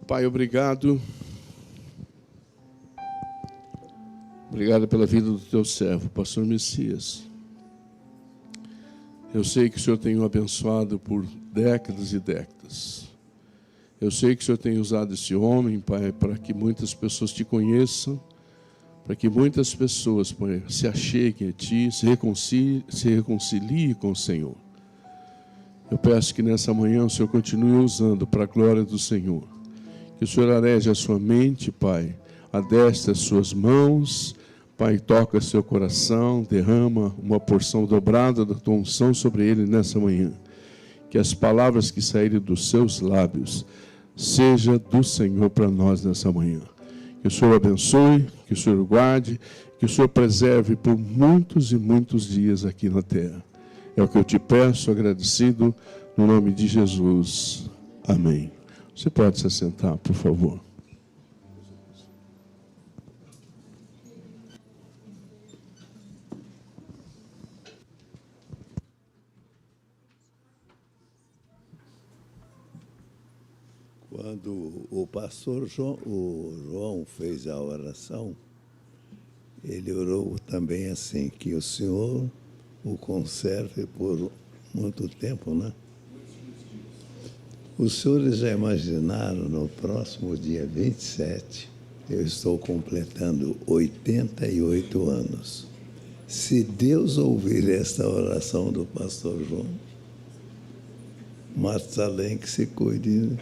Pai, obrigado. Obrigado pela vida do teu servo, pastor Messias. Eu sei que o Senhor tem o abençoado por décadas e décadas. Eu sei que o Senhor tem usado esse homem, Pai, para que muitas pessoas te conheçam, para que muitas pessoas, Pai, se acheguem a Ti, se reconciliem com o Senhor. Eu peço que nessa manhã o Senhor continue usando para a glória do Senhor. Que o Senhor areje a sua mente, Pai, adestre as suas mãos, Pai, toca seu coração, derrama uma porção dobrada da tua unção sobre ele nessa manhã. Que as palavras que saírem dos seus lábios seja do Senhor para nós nessa manhã. Que o Senhor abençoe, que o Senhor guarde, que o Senhor preserve por muitos e muitos dias aqui na terra. É o que eu te peço, agradecido, no nome de Jesus. Amém. Você pode se assentar, por favor. Quando o pastor João fez a oração, ele orou também assim, que o Senhor o conserve por muito tempo, né? Os senhores já imaginaram, no próximo dia 27, eu estou completando 88 anos. Se Deus ouvir esta oração do pastor João, Matusalém que se cuide, né?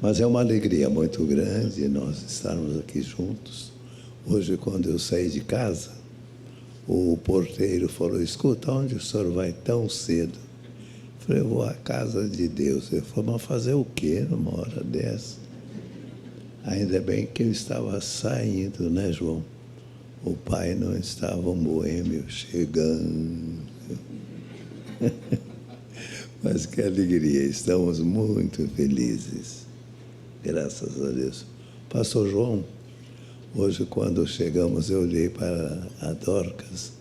Mas é uma alegria muito grande nós estarmos aqui juntos. Hoje, quando eu saí de casa, o porteiro falou: escuta, onde o senhor vai tão cedo? Eu falei: eu vou à casa de Deus. Ele falou: mas fazer o quê numa hora dessa? Ainda bem que eu estava saindo, né, João? O pai não estava um boêmio chegando. Mas que alegria, estamos muito felizes. Graças a Deus. Pastor João, hoje quando chegamos eu olhei para a Dorcas,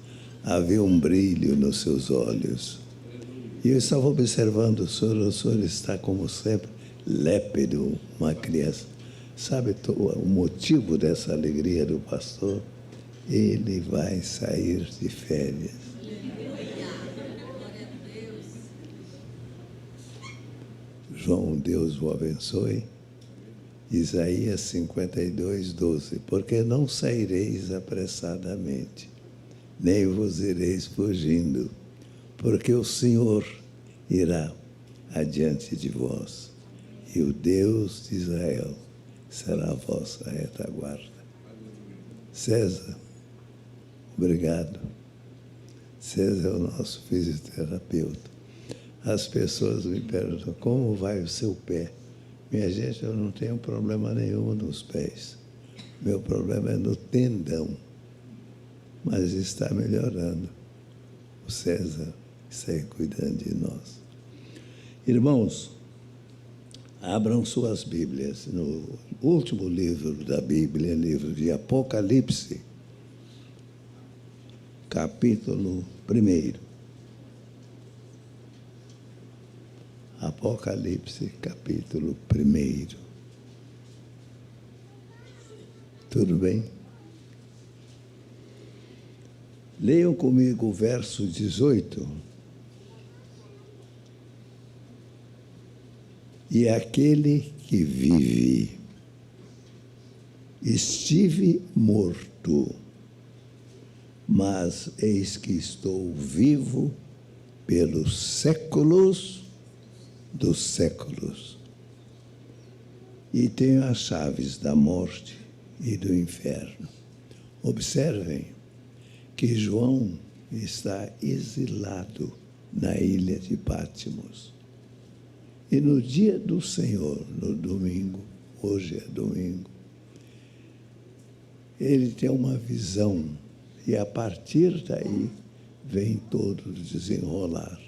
havia um brilho nos seus olhos. E eu estava observando o senhor está como sempre, lépido, uma criança. Sabe o motivo dessa alegria do pastor? Ele vai sair de férias. João, Deus o abençoe. Isaías 52, 12. Porque não saireis apressadamente, nem vos ireis fugindo, porque o Senhor irá adiante de vós, e o Deus de Israel será a vossa retaguarda. César, obrigado. César é o nosso fisioterapeuta. As pessoas me perguntam: como vai o seu pé? Minha gente, eu não tenho problema nenhum nos pés. Meu problema é no tendão. Mas está melhorando. O César está aí cuidando de nós. Irmãos, abram suas Bíblias no último livro da Bíblia, livro de Apocalipse, capítulo 1. Apocalipse, capítulo 1. Tudo bem? Leiam comigo o verso 18. E aquele que vive, estive morto, mas eis que estou vivo pelos séculos dos séculos, e tenho as chaves da morte e do inferno. Observem que João está exilado na ilha de Patmos. E no dia do Senhor, no domingo, hoje é domingo, ele tem uma visão, e a partir daí vem todo o desenrolar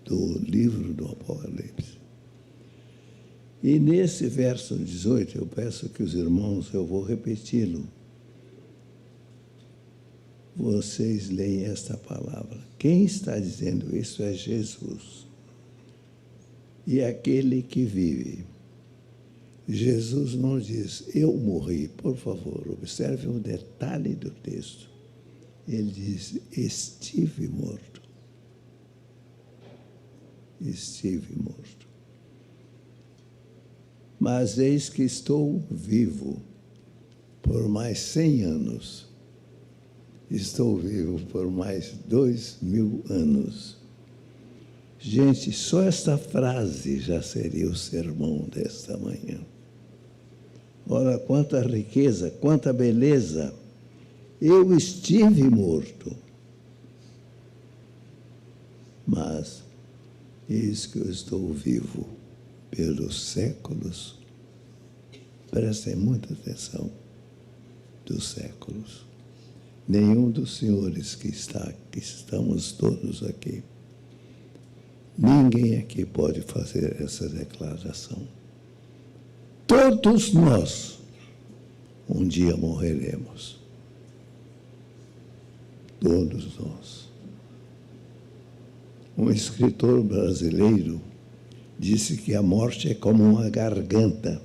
do livro do Apocalipse. E nesse verso 18, eu peço que os irmãos, eu vou repeti-lo, vocês leem esta palavra. Quem está dizendo isso é Jesus. E aquele que vive. Jesus não diz, eu morri. Por favor, observe um detalhe do texto. Ele diz, estive morto. Estive morto. Mas eis que estou vivo por mais 100 anos. Estou vivo por mais 2000 anos. Gente, só esta frase já seria o sermão desta manhã. Ora, quanta riqueza, quanta beleza. Eu estive morto, mas eis que eu estou vivo pelos séculos. Prestem muita atenção, dos séculos. Nenhum dos senhores que estamos todos aqui, ninguém aqui pode fazer essa declaração. Todos nós, um dia morreremos. Todos nós. Um escritor brasileiro disse que a morte é como uma garganta.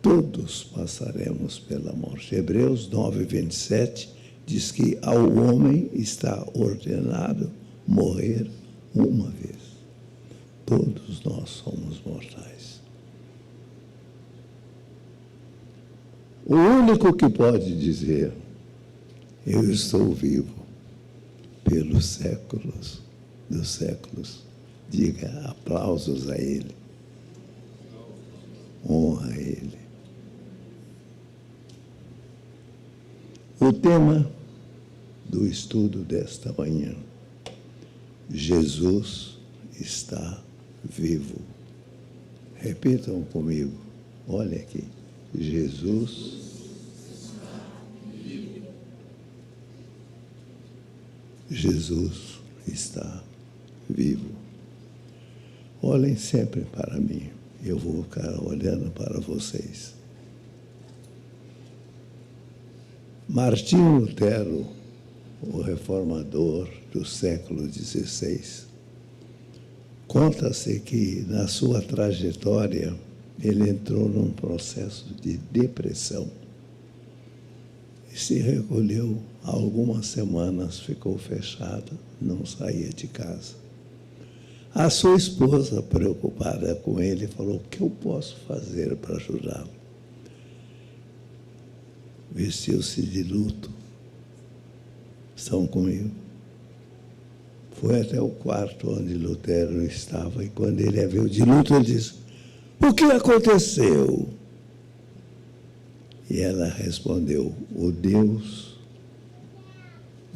Todos passaremos pela morte. Hebreus 9, 27 diz que ao homem está ordenado morrer uma vez. Todos nós somos mortais. O único que pode dizer, eu estou vivo pelos séculos dos séculos, diga aplausos a Ele, honra a Ele. O tema do estudo desta manhã, Jesus está vivo. Repitam comigo, olha aqui, Jesus está vivo. Jesus está vivo. Olhem sempre para mim, eu vou ficar olhando para vocês. Martinho Lutero, o reformador do século XVI, conta-se que, na sua trajetória, ele entrou num processo de depressão e se recolheu há algumas semanas, ficou fechado, não saía de casa. A sua esposa, preocupada com ele, falou, o que eu posso fazer para ajudá-lo? Vestiu-se de luto. Estão comigo? Foi até o quarto onde Lutero estava, e quando ele a viu de luto, ele disse, o que aconteceu? E ela respondeu, o Deus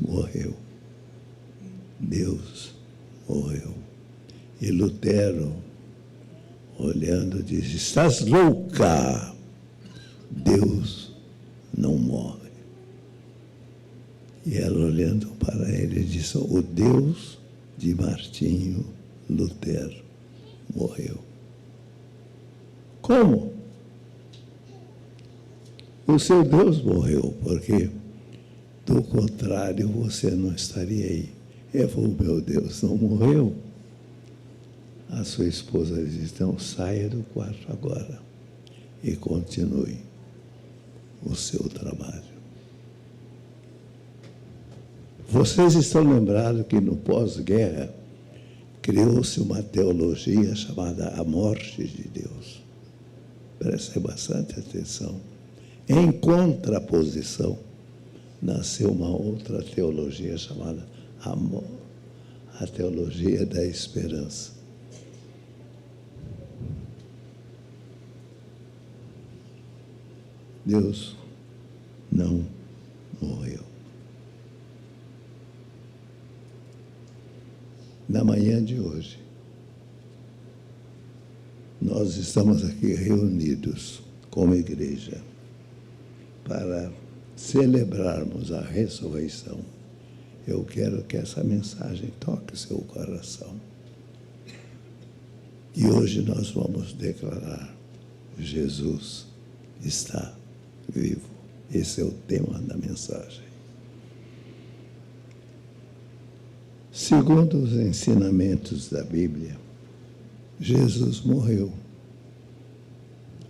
morreu. Deus morreu. E Lutero, olhando, disse, estás louca? Deus não morre. E ela, olhando para ele, disse, o Deus de Martinho Lutero morreu. Como? O seu Deus morreu, porque, do contrário, você não estaria aí. Eu falei, meu Deus, não morreu? A sua esposa disse, então saia do quarto agora e continue o seu trabalho. Vocês estão lembrados que no pós-guerra criou-se uma teologia chamada a morte de Deus. Prestem bastante atenção. Em contraposição, nasceu uma outra teologia chamada a teologia da esperança. Deus não morreu. Na manhã de hoje, nós estamos aqui reunidos como igreja para celebrarmos a ressurreição. Eu quero que essa mensagem toque seu coração. E hoje nós vamos declarar, Jesus está vivo. Esse é o tema da mensagem. Segundo os ensinamentos da Bíblia, Jesus morreu.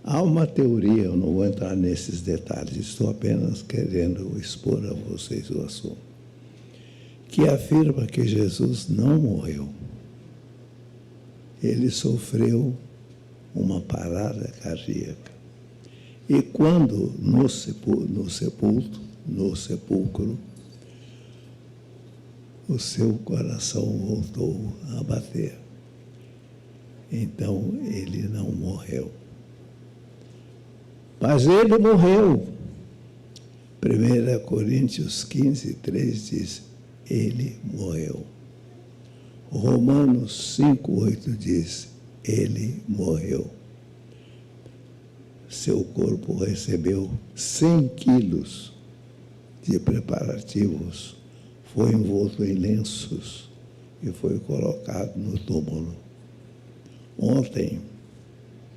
Há uma teoria, eu não vou entrar nesses detalhes, estou apenas querendo expor a vocês o assunto, que afirma que Jesus não morreu. Ele sofreu uma parada cardíaca. E quando no sepulcro, o seu coração voltou a bater. Então, ele não morreu. Mas ele morreu. 1 Coríntios 15, 3 diz, ele morreu. Romanos 5, 8 diz, ele morreu. Seu corpo recebeu 100 quilos de preparativos, foi envolto em lenços e foi colocado no túmulo. Ontem,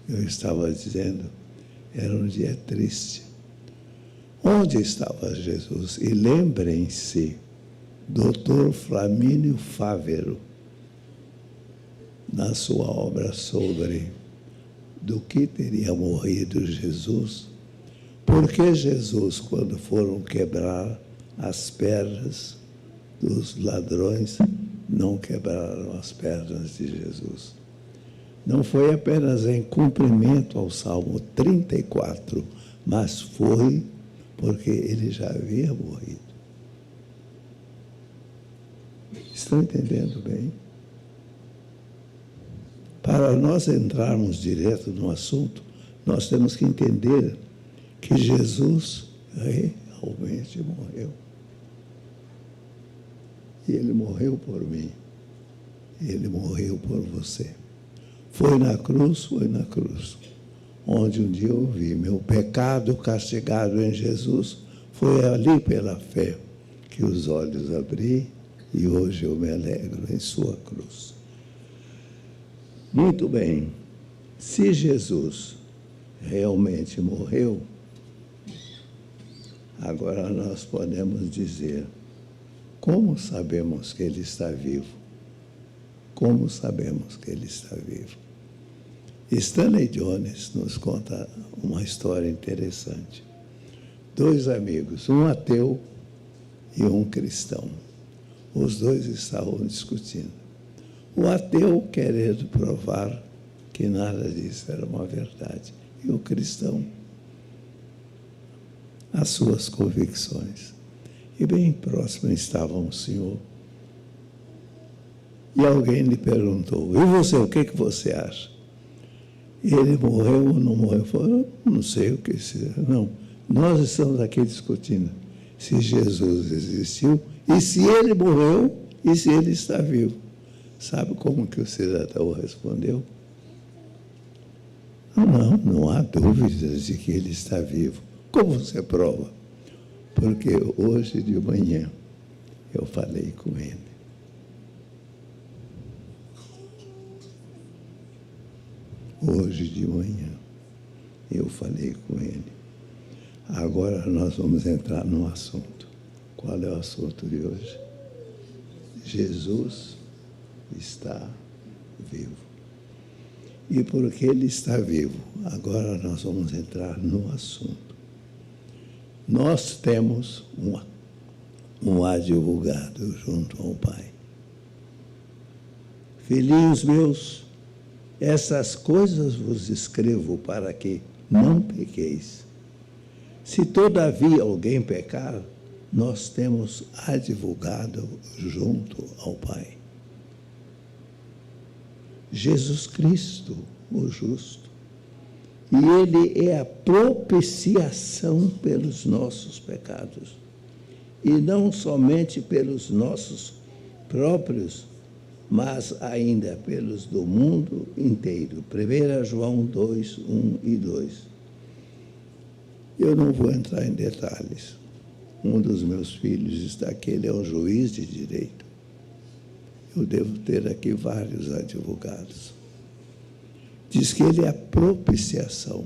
eu estava dizendo, era um dia triste. Onde estava Jesus? E lembrem-se, Dr. Flamínio Fávero, na sua obra sobre do que teria morrido Jesus, porque Jesus, quando foram quebrar as pernas dos ladrões, não quebraram as pernas de Jesus. Não foi apenas em cumprimento ao Salmo 34, mas foi porque ele já havia morrido. Estão entendendo bem? Para nós entrarmos direto no assunto, nós temos que entender que Jesus realmente morreu. E ele morreu por mim. Ele morreu por você. Foi na cruz, onde um dia eu vi meu pecado castigado em Jesus. Foi ali pela fé que os olhos abri e hoje eu me alegro em sua cruz. Muito bem, se Jesus realmente morreu, agora nós podemos dizer, como sabemos que ele está vivo? Como sabemos que ele está vivo? Stanley Jones nos conta uma história interessante. 2 amigos, um ateu e um cristão. Os dois estavam discutindo. O ateu querendo provar que nada disso era uma verdade. E o cristão, as suas convicções. E bem próximo estava um senhor. E alguém lhe perguntou, e você, o que você acha? Ele morreu ou não morreu? Falou, não sei o que seja. Não, nós estamos aqui discutindo se Jesus existiu, e se ele morreu, e se ele está vivo. Sabe como que o cidadão respondeu? Não há dúvidas de que ele está vivo. Como você prova? Porque hoje de manhã eu falei com ele. Hoje de manhã eu falei com ele. Agora nós vamos entrar no assunto. Qual é o assunto de hoje? Jesus está vivo. E porque ele está vivo, agora nós vamos entrar no assunto. Nós temos um advogado junto ao Pai. Filhinhos meus, essas coisas vos escrevo para que não pequeis. Se todavia alguém pecar, nós temos advogado junto ao Pai. Jesus Cristo, o justo. E ele é a propiciação pelos nossos pecados. E não somente pelos nossos próprios, mas ainda pelos do mundo inteiro. 1 João 2, 1 e 2. Eu não vou entrar em detalhes. Um dos meus filhos está aqui, ele é um juiz de direito. Eu devo ter aqui vários advogados. Diz que ele é a propiciação.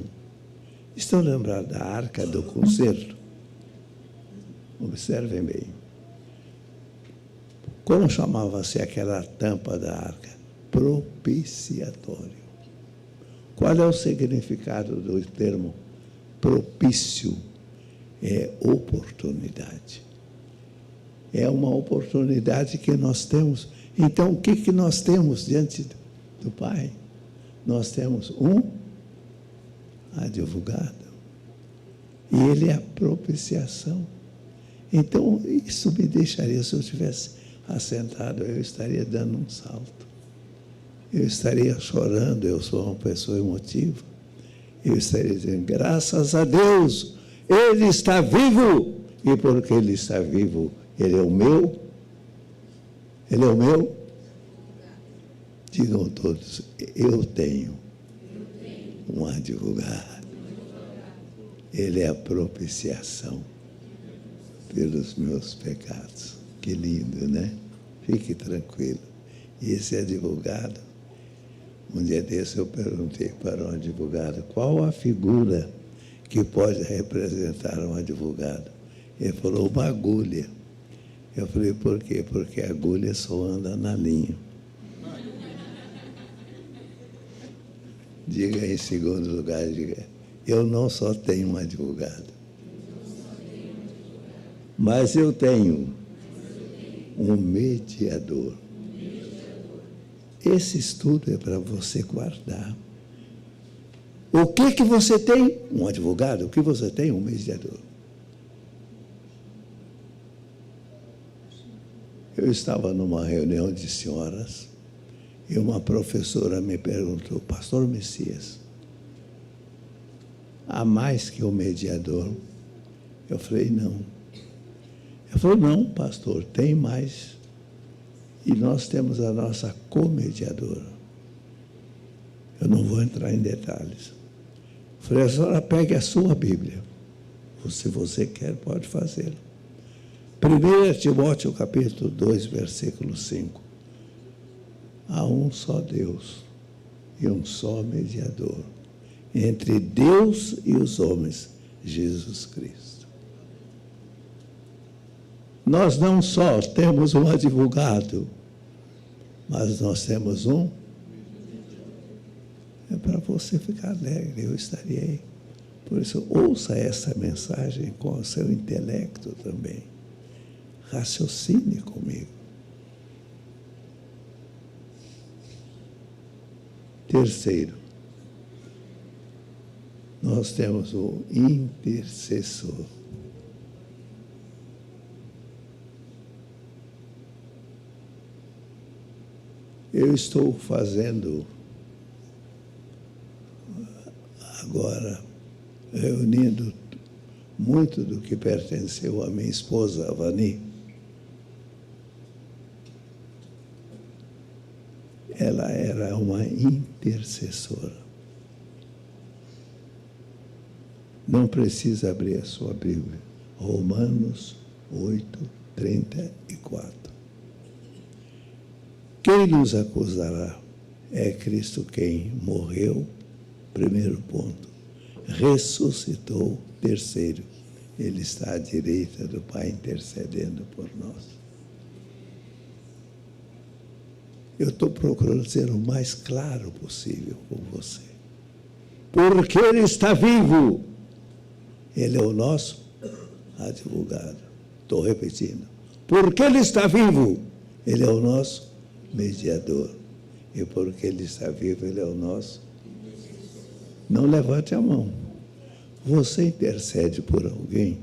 Estão lembrados da Arca do Concerto? Observem bem. Como chamava-se aquela tampa da arca? Propiciatório. Qual é o significado do termo propício? É oportunidade. É uma oportunidade que nós temos. Então, o que nós temos diante do Pai? Nós temos um advogado. E ele é a propiciação. Então, isso me deixaria, se eu estivesse assentado, eu estaria dando um salto. Eu estaria chorando, eu sou uma pessoa emotiva. Eu estaria dizendo, graças a Deus, Ele está vivo. E porque Ele está vivo, Ele é o meu. Ele é o meu. Digam todos, eu tenho um advogado. Ele é a propiciação pelos meus pecados. Que lindo, né? Fique tranquilo. E esse advogado, um dia desse eu perguntei para um advogado, qual a figura que pode representar um advogado? Ele falou, uma agulha. Eu falei, por quê? Porque a agulha só anda na linha. Diga em segundo lugar, diga, eu não só tenho um advogado, mas eu tenho um mediador. Esse estudo é para você guardar. O que você tem? Um advogado. O que você tem? Um mediador. Eu estava numa reunião de senhoras e uma professora me perguntou, pastor Messias, há mais que o mediador? Eu falei, não. Ela falou, não, pastor, tem mais. E nós temos a nossa comediadora. Eu não vou entrar em detalhes. Eu falei, a senhora pegue a sua Bíblia. Se você quer, pode fazê-lo. 1 Timóteo, capítulo 2, versículo 5. Há um só Deus e um só mediador entre Deus e os homens, Jesus Cristo. Nós não só temos um advogado, mas nós temos um. É para você ficar alegre, eu estaria aí. Por isso, ouça essa mensagem com o seu intelecto também. Raciocine comigo. Terceiro, nós temos o intercessor. Eu estou fazendo agora, reunindo muito do que pertenceu à minha esposa, a Vani. Ela era uma intercessora. Não precisa abrir a sua Bíblia. Romanos 8, 34. Quem nos acusará? É Cristo quem morreu, primeiro ponto. Ressuscitou, terceiro. Ele está à direita do Pai intercedendo por nós. Eu estou procurando ser o mais claro possível com você. Porque Ele está vivo. Ele é o nosso advogado. Estou repetindo. Porque Ele está vivo. Ele é o nosso mediador. E porque Ele está vivo, Ele é o nosso. Não levante a mão. Você intercede por alguém?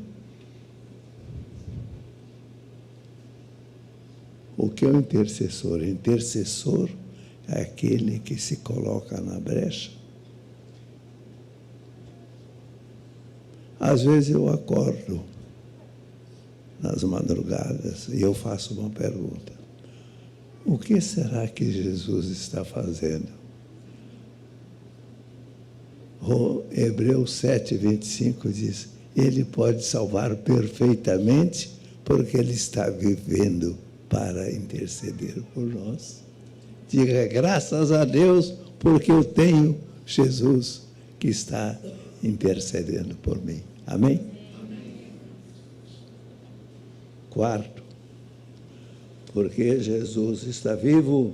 O que é o intercessor? O intercessor é aquele que se coloca na brecha. Às vezes eu acordo nas madrugadas e eu faço uma pergunta. O que será que Jesus está fazendo? Hebreus 7, 25 diz, Ele pode salvar perfeitamente porque Ele está vivendo para interceder por nós. Diga, graças a Deus, porque eu tenho Jesus que está intercedendo por mim. Amém? Amém. Quarto, Porque Jesus está vivo,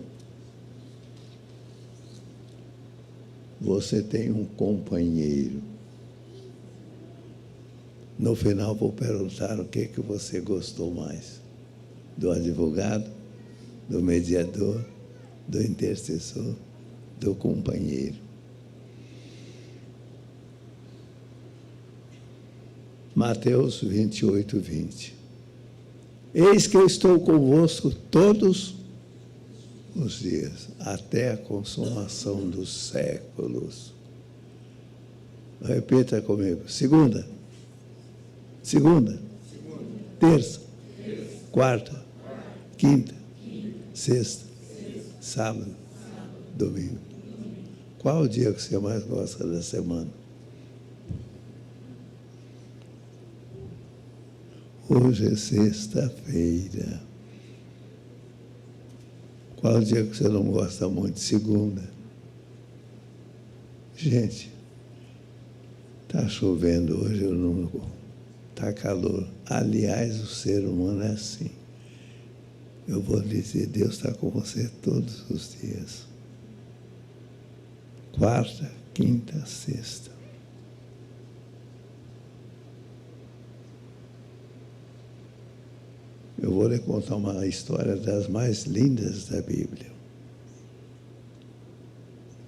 você tem um companheiro. No final vou perguntar o que você gostou mais: do advogado, do mediador, do intercessor, do companheiro. Mateus 28, 20. Eis que eu estou convosco todos os dias, até a consumação dos séculos. Repita comigo. Segunda. Terça. Quarta. Quinta. Sexta. Sábado. Domingo. Qual o dia que você mais gosta da semana? Hoje é sexta-feira. Qual o dia que você não gosta muito? Segunda. Gente, está chovendo hoje, eu não... Está calor. Aliás, o ser humano é assim. Eu vou lhe dizer, Deus está com você todos os dias. Quarta, quinta, sexta. Eu vou lhe contar uma história das mais lindas da Bíblia.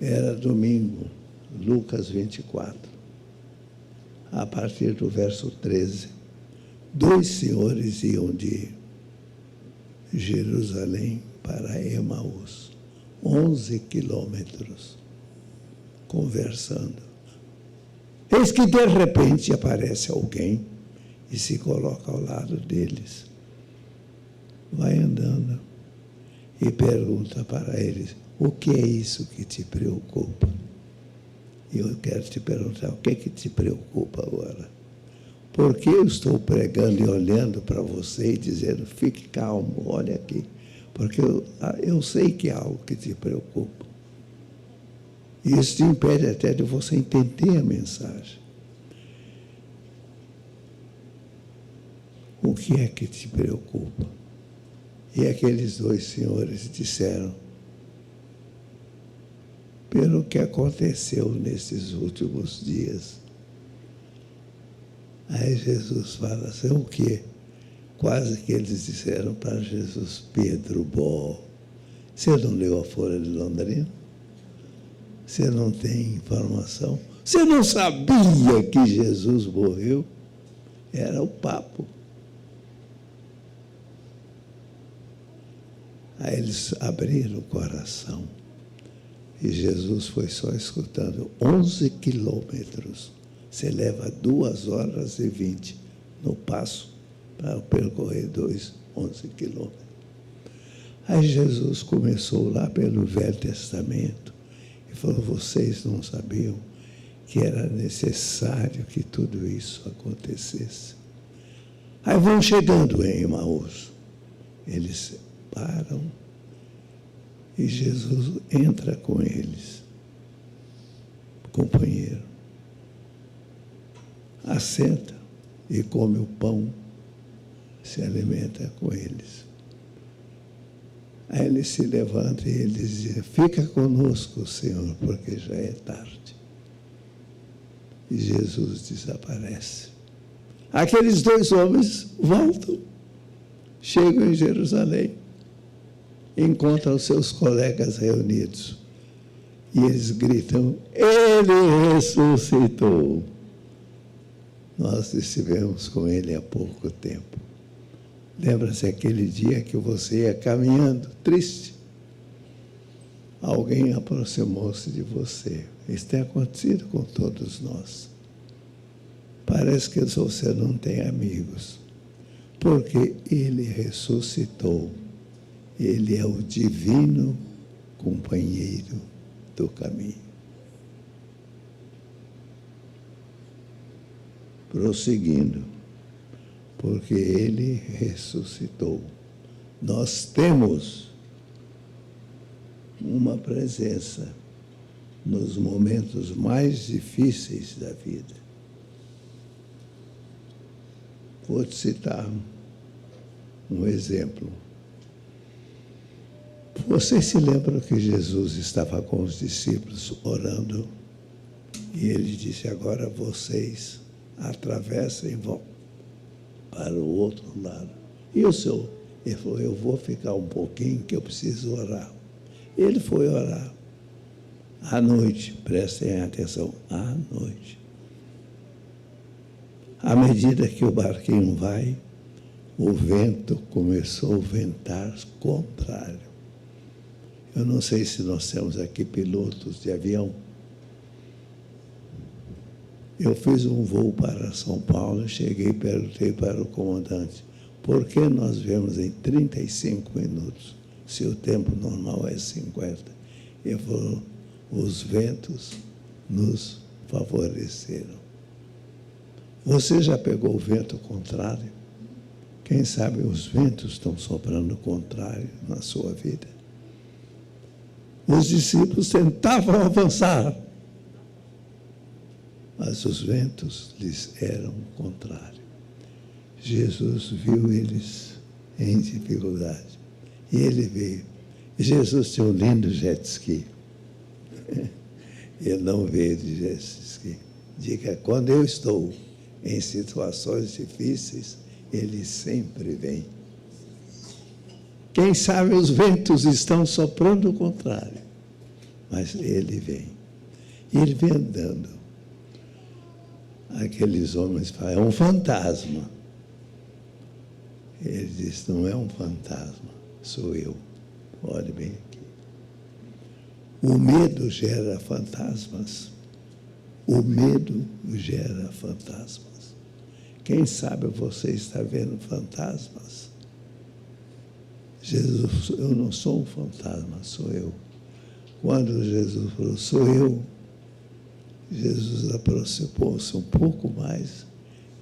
Era domingo, Lucas 24. A partir do verso 13, 2 senhores iam de Jerusalém para Emaús, 11 quilômetros, conversando. Eis que de repente aparece alguém e se coloca ao lado deles. Vai andando e pergunta para eles: o que é isso que te preocupa? E eu quero te perguntar, o que te preocupa agora? Porque eu estou pregando e olhando para você e dizendo, fique calmo, olha aqui. Porque eu sei que há algo que te preocupa. E isso te impede até de você entender a mensagem. O que é que te preocupa? E aqueles 2 senhores disseram, pelo que aconteceu nesses últimos dias. Aí Jesus fala assim, o quê? Quase que eles disseram para Jesus, Pedro, você não leu a Folha de Londrina? Você não tem informação? Você não sabia que Jesus morreu? Era o papo. Aí eles abriram o coração. E Jesus foi só escutando 11 quilômetros. Você leva 2 horas e 20 no passo para percorrer 11 quilômetros. Aí Jesus começou lá pelo Velho Testamento e falou, vocês não sabiam que era necessário que tudo isso acontecesse. Aí vão chegando em Emaús. Eles param. E Jesus entra com eles, companheiro, assenta e come o pão, se alimenta com eles. Aí ele se levanta e ele diz, fica conosco, Senhor, porque já é tarde. E Jesus desaparece. Aqueles 2 homens voltam, chegam em Jerusalém, encontram seus colegas reunidos e eles gritam, ele ressuscitou. Nós estivemos com ele há pouco tempo. Lembra-se aquele dia que você ia caminhando, triste? Alguém aproximou-se de você. Isso tem acontecido com todos nós. Parece que você não tem amigos, porque ele ressuscitou. Ele é o divino companheiro do caminho. Prosseguindo, porque ele ressuscitou. Nós temos uma presença nos momentos mais difíceis da vida. Vou te citar um exemplo. Vocês se lembram que Jesus estava com os discípulos orando e ele disse: agora vocês atravessem e vão para o outro lado. E o Senhor? Ele falou: eu vou ficar um pouquinho que eu preciso orar. Ele foi orar à noite, prestem atenção, à noite. À medida que o barquinho vai, o vento começou a ventar contrário. Eu não sei se nós temos aqui pilotos de avião. Eu fiz um voo para São Paulo, cheguei e perguntei para o comandante: por que nós viemos em 35 minutos, se o tempo normal é 50? Ele falou: os ventos nos favoreceram. Você já pegou o vento contrário? Quem sabe os ventos estão soprando contrário na sua vida? Os discípulos tentavam avançar, mas os ventos lhes eram contrários. Jesus viu eles em dificuldade e ele veio. Jesus tinha um lindo jet ski. Ele não veio de jet ski. Diga: quando eu estou em situações difíceis, ele sempre vem. Quem sabe os ventos estão soprando o contrário, mas ele vem. E ele vem andando. Aqueles homens falam: é um fantasma. Ele diz: não é um fantasma, sou eu. Olhe bem aqui. O medo gera fantasmas. O medo gera fantasmas. Quem sabe você está vendo fantasmas? Jesus: eu não sou um fantasma, sou eu. Quando Jesus falou: sou eu, Jesus aproximou-se um pouco mais,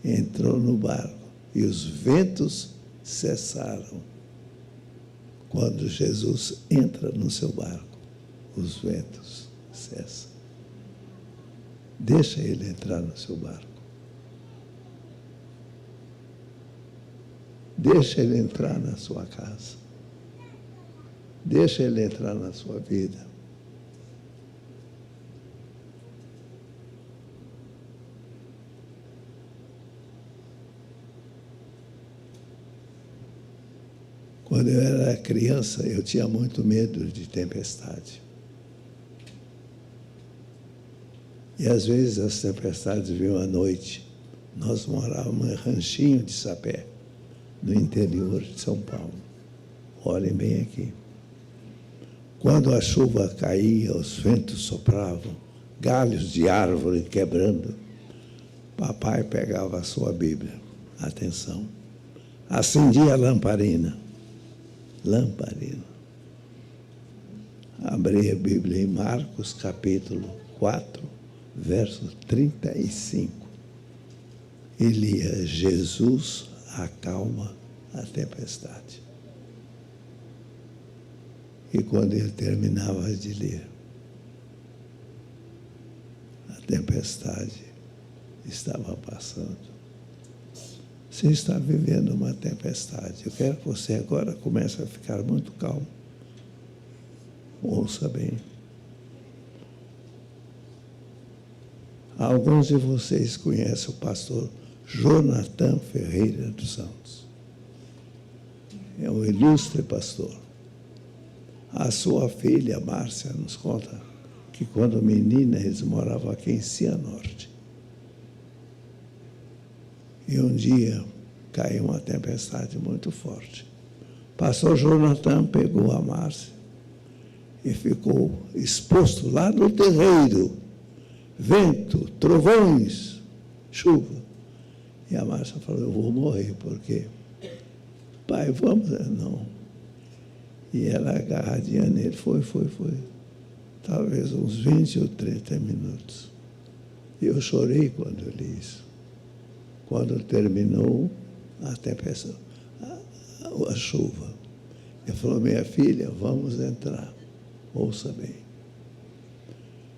entrou no barco e os ventos cessaram. Quando Jesus entra no seu barco, os ventos cessam. Deixa ele entrar no seu barco. Deixa ele entrar na sua casa. Deixa ele entrar na sua vida. Quando eu era criança, eu tinha muito medo de tempestade. E às vezes as tempestades vinham à noite. Nós morávamos em Ranchinho de Sapé, no interior de São Paulo. Olhem bem aqui. Quando a chuva caía, os ventos sopravam, galhos de árvore quebrando, papai pegava a sua Bíblia. Atenção. Acendia a lamparina. Abri a Bíblia em Marcos, capítulo 4, verso 35. E lia: Jesus acalma a tempestade. E quando ele terminava de ler, a tempestade estava passando. Você está vivendo uma tempestade. Eu quero que você agora comece a ficar muito calmo. Ouça bem. Alguns de vocês conhecem o pastor Jonathan Ferreira dos Santos. É um ilustre pastor. A sua filha, Márcia, nos conta que quando menina eles moravam aqui em Cianorte. E um dia caiu uma tempestade muito forte. Pastor Jonathan pegou a Márcia e ficou exposto lá no terreiro. Vento, trovões, chuva. E a Márcia falou: eu vou morrer, porque, pai, vamos? Não. E ela agarradinha nele, foi. Talvez uns 20 ou 30 minutos. E eu chorei quando eu li isso. Quando terminou a tempestade, a chuva, ele falou: minha filha, vamos entrar. Ouça bem.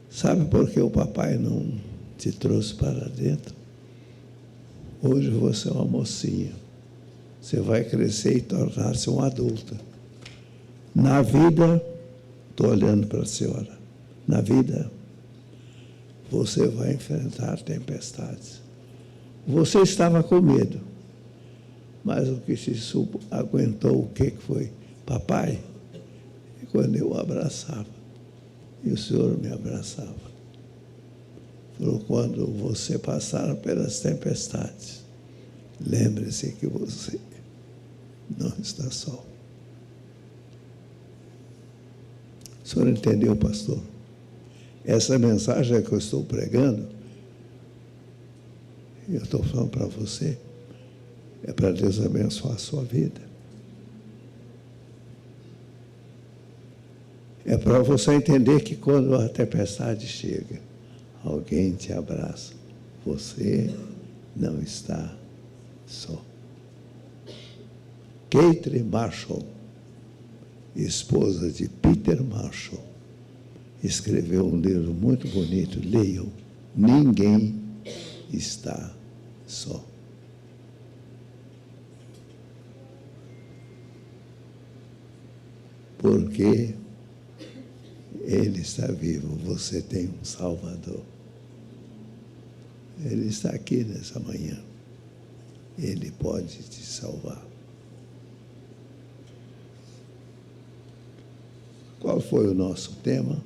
Sabe por que o papai não te trouxe para dentro? Hoje você é uma mocinha. Você vai crescer e tornar-se uma adulta. Na vida, estou olhando para a senhora, na vida você vai enfrentar tempestades. Você estava com medo, mas o que se aguentou, o que foi? Papai, e quando eu o abraçava, e o Senhor me abraçava, falou, quando você passar pelas tempestades, lembre-se que você não está só. O senhor entendeu, pastor? Essa mensagem que eu estou pregando, eu estou falando para você, é para Deus abençoar a sua vida. É para você entender que quando a tempestade chega, alguém te abraça. Você não está só. Kate Marshall, esposa de Peter Marshall, escreveu um livro muito bonito, leiam. Ninguém está só. Porque Ele está vivo, você tem um Salvador. Ele está aqui nessa manhã. Ele pode te salvar. Qual foi o nosso tema?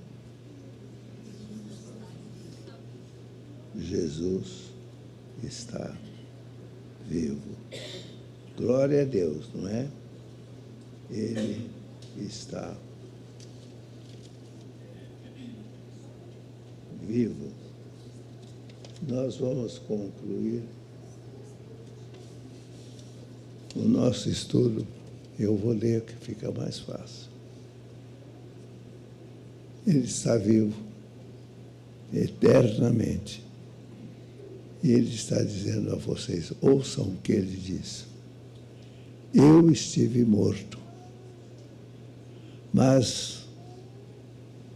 Jesus está vivo. Glória a Deus, não é? Ele está vivo. Nós vamos concluir o nosso estudo. Eu vou ler que fica mais fácil. Ele está vivo eternamente. E Ele está dizendo a vocês, ouçam o que Ele diz. Eu estive morto, mas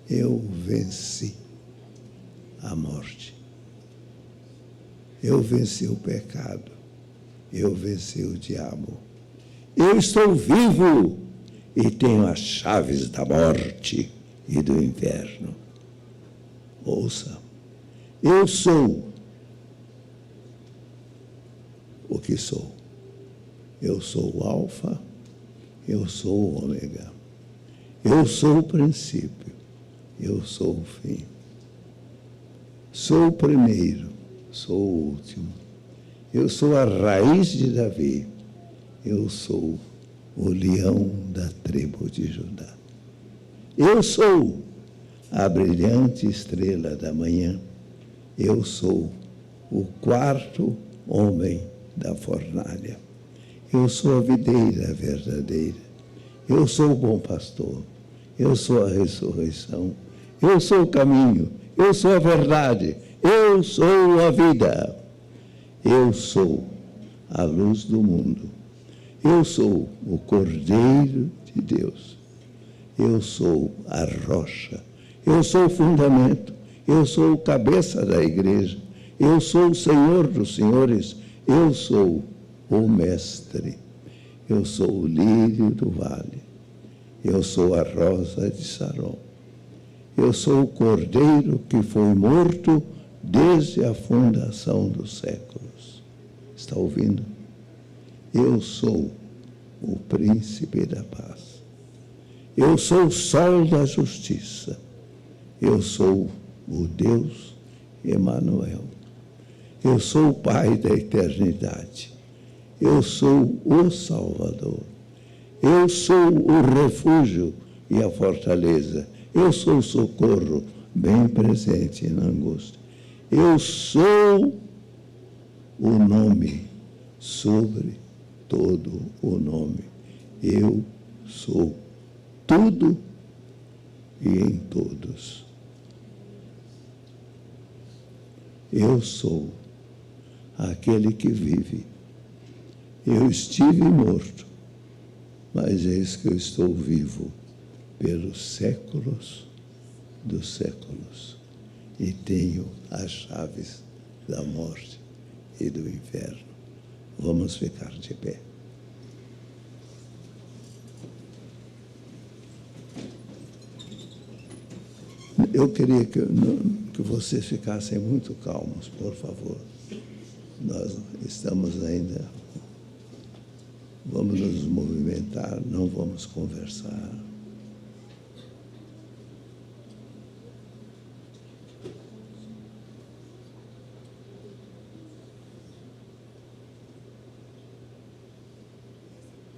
eu venci a morte. Eu venci o pecado. Eu venci o diabo. Eu estou vivo e tenho as chaves da morte e do inferno. Ouça, eu sou o que sou. Eu sou o alfa, eu sou o ômega. Eu sou o princípio, eu sou o fim. Sou o primeiro, sou o último. Eu sou a raiz de Davi. Eu sou o leão da tribo de Judá. Eu sou a brilhante estrela da manhã. Eu sou o quarto homem da fornalha. Eu sou a videira verdadeira. Eu sou o bom pastor. Eu sou a ressurreição. Eu sou o caminho. Eu sou a verdade. Eu sou a vida. Eu sou a luz do mundo. Eu sou o Cordeiro de Deus. Eu sou a rocha. Eu sou o fundamento. Eu sou o cabeça da igreja. Eu sou o Senhor dos senhores. Eu sou o mestre. Eu sou o lírio do vale. Eu sou a rosa de Saron. Eu sou o cordeiro que foi morto desde a fundação dos séculos. Está ouvindo? Eu sou o príncipe da paz. Eu sou o sol da justiça. Eu sou o Deus Emanuel. Eu sou o Pai da eternidade. Eu sou o Salvador. Eu sou o refúgio e a fortaleza. Eu sou o socorro bem presente na angústia. Eu sou o nome sobre todo o nome. Eu sou tudo e em todos. Eu sou aquele que vive. Eu estive morto, mas eis que eu estou vivo pelos séculos dos séculos e tenho as chaves da morte e do inferno. Vamos ficar de pé. Eu queria que vocês ficassem muito calmos, por favor. Nós estamos ainda... Vamos nos movimentar, não vamos conversar.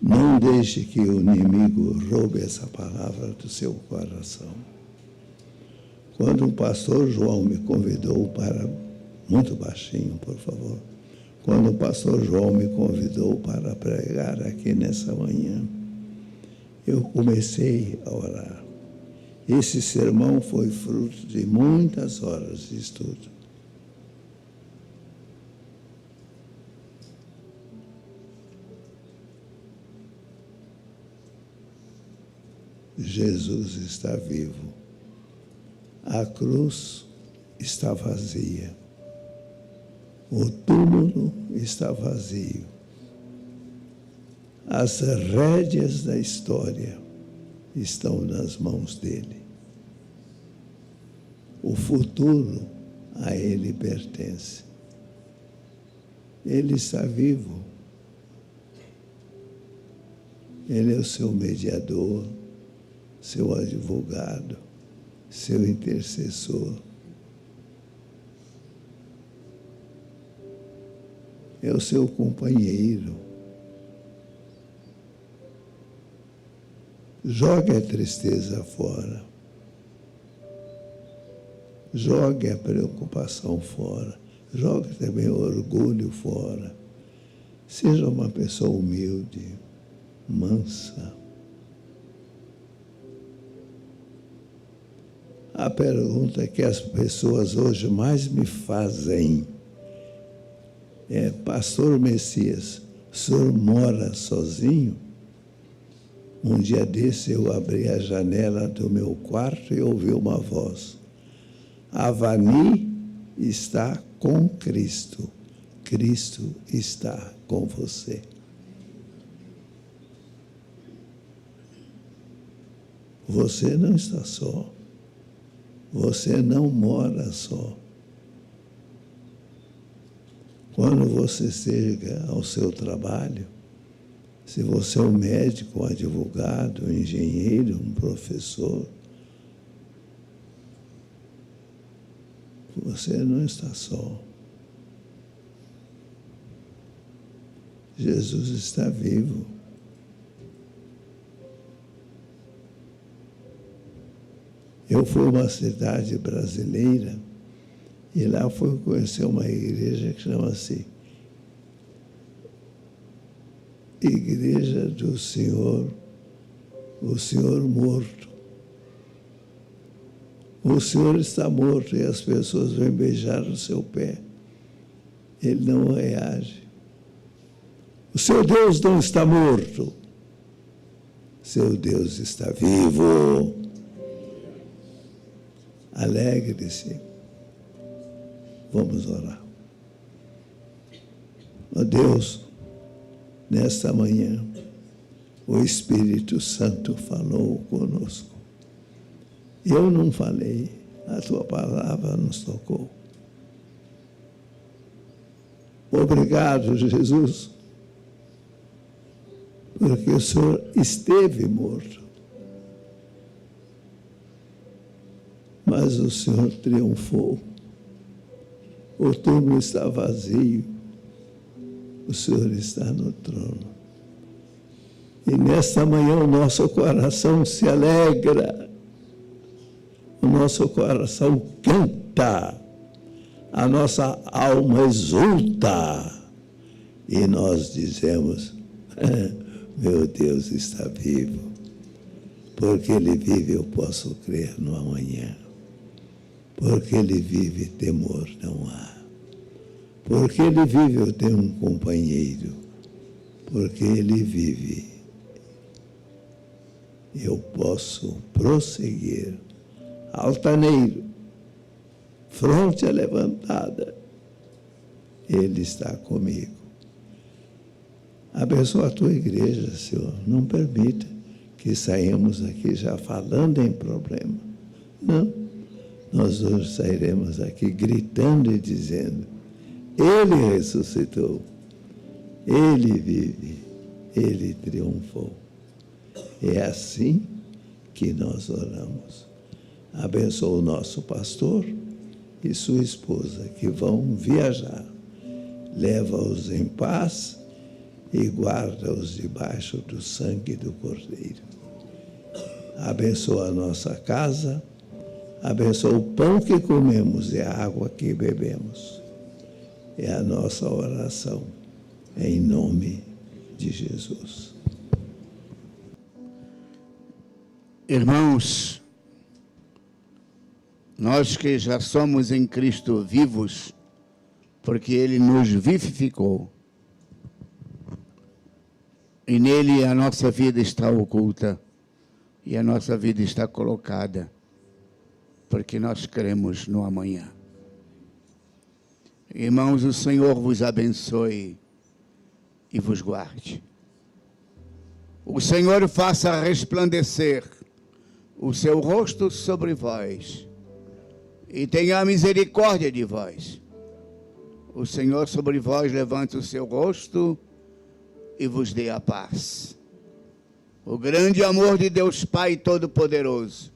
Não deixe que o inimigo roube essa palavra do seu coração. Quando o pastor João me convidou para... Muito baixinho, por favor. Quando o pastor João me convidou para pregar aqui nessa manhã, eu comecei a orar. Esse sermão foi fruto de muitas horas de estudo. Jesus está vivo. A cruz está vazia. O túmulo está vazio. As rédeas da história estão nas mãos dele. O futuro a ele pertence. Ele está vivo. Ele é o seu mediador, seu advogado, seu intercessor. É o seu companheiro. Jogue a tristeza fora. Jogue a preocupação fora. Jogue também o orgulho fora. Seja uma pessoa humilde, mansa. A pergunta que as pessoas hoje mais me fazem é: Pastor Messias, o senhor mora sozinho? Um dia desse eu abri a janela do meu quarto e ouvi uma voz: Avani está com Cristo. Cristo está com você. Você não está só. Você não mora só. Quando você chega ao seu trabalho, se você é um médico, um advogado, um engenheiro, um professor, você não está só. Jesus está vivo. Eu fui a uma cidade brasileira e lá fui conhecer uma igreja que chama-se Igreja do Senhor, o Senhor morto. O Senhor está morto e as pessoas vêm beijar o seu pé. Ele não reage. O seu Deus não está morto. Seu Deus está vivo. Alegre-se. Vamos orar. Ó Deus, nesta manhã, o Espírito Santo falou conosco. Eu não falei, a tua palavra nos tocou. Obrigado, Jesus, porque o Senhor esteve morto. Mas o Senhor triunfou. O túmulo está vazio. O Senhor está no trono. E nesta manhã o nosso coração se alegra. O nosso coração canta. A nossa alma exulta. E nós dizemos: meu Deus está vivo. Porque Ele vive, eu posso crer no amanhã. Porque Ele vive, temor não há. Porque Ele vive, eu tenho um companheiro. Porque Ele vive, eu posso prosseguir. Altaneiro, fronte levantada, Ele está comigo. Abençoa a tua igreja, Senhor. Não permita que saímos aqui já falando em problema. Não. nós hoje sairemos aqui gritando e dizendo: Ele ressuscitou, Ele vive, Ele triunfou. É assim que nós oramos. Abençoa o nosso pastor e sua esposa, que vão viajar. Leva-os em paz e guarda-os debaixo do sangue do Cordeiro. Abençoa a nossa casa, abençoa o pão que comemos e a água que bebemos. É a nossa oração, em nome de Jesus. Irmãos, nós que já somos em Cristo vivos, porque Ele nos vivificou, e nele a nossa vida está oculta, e a nossa vida está colocada, porque nós cremos no amanhã. Irmãos, o Senhor vos abençoe e vos guarde. O Senhor faça resplandecer o seu rosto sobre vós e tenha misericórdia de vós. O Senhor sobre vós levante o seu rosto e vos dê a paz. O grande amor de Deus Pai Todo-Poderoso,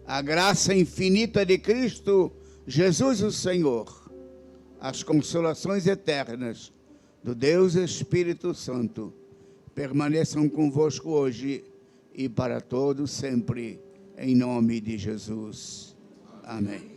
a graça infinita de Cristo Jesus o Senhor, as consolações eternas do Deus Espírito Santo permaneçam convosco hoje e para todos sempre, em nome de Jesus. Amém.